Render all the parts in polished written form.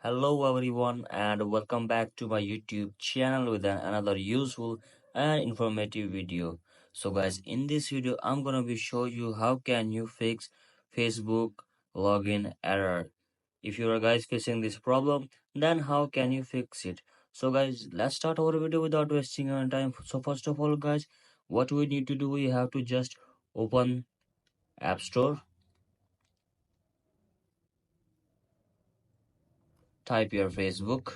Hello everyone and welcome back to my YouTube channel with another useful and informative video. So guys, in this video I'm gonna be show you how can you fix Facebook login error. If you are guys facing this problem, then how can you fix it? So guys, let's start our video without wasting our time. So first of all guys, what we need to do, we have to just open App Store, type your Facebook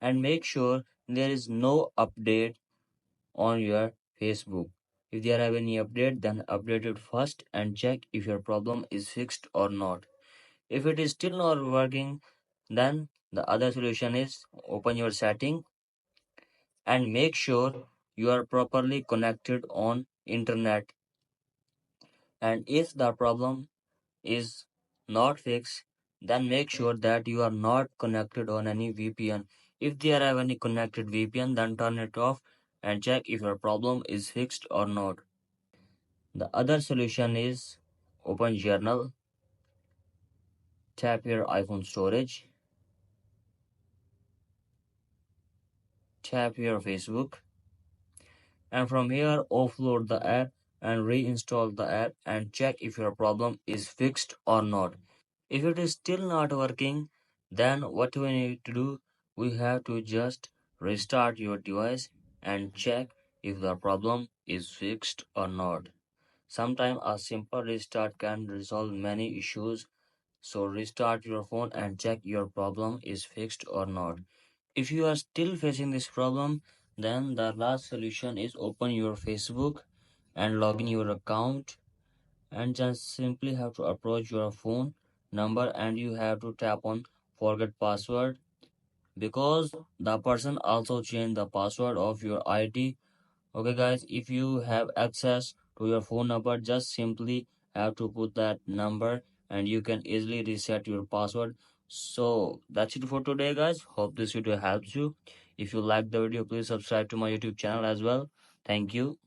and make sure there is no update on your Facebook. If there have any update, then update it first and check if your problem is fixed or not. If it is still not working, then the other solution is open your setting and make sure you are properly connected on internet. And if the problem is not fixed, then make sure that you are not connected on any VPN. If there have any connected VPN, then turn it off and check if your problem is fixed or not. The other solution is open journal, tap your iPhone storage, tap your Facebook, and from here offload the app and reinstall the app and check if your problem is fixed or not. If it is still not working, then what we need to do, we have to just restart your device and check if the problem is fixed or not. Sometimes a simple restart can resolve many issues. So restart your phone and check your problem is fixed or not. If you are still facing this problem, then the last solution is open your Facebook and log in your account and just simply have to approach your phone number and you have to tap on forget password because the person also changed the password of your ID. Okay guys, if you have access to your phone number, just simply have to put that number and you can easily reset your password. So that's it for today guys. Hope this video helps you. If you like the video, please subscribe to my YouTube channel as well. Thank you.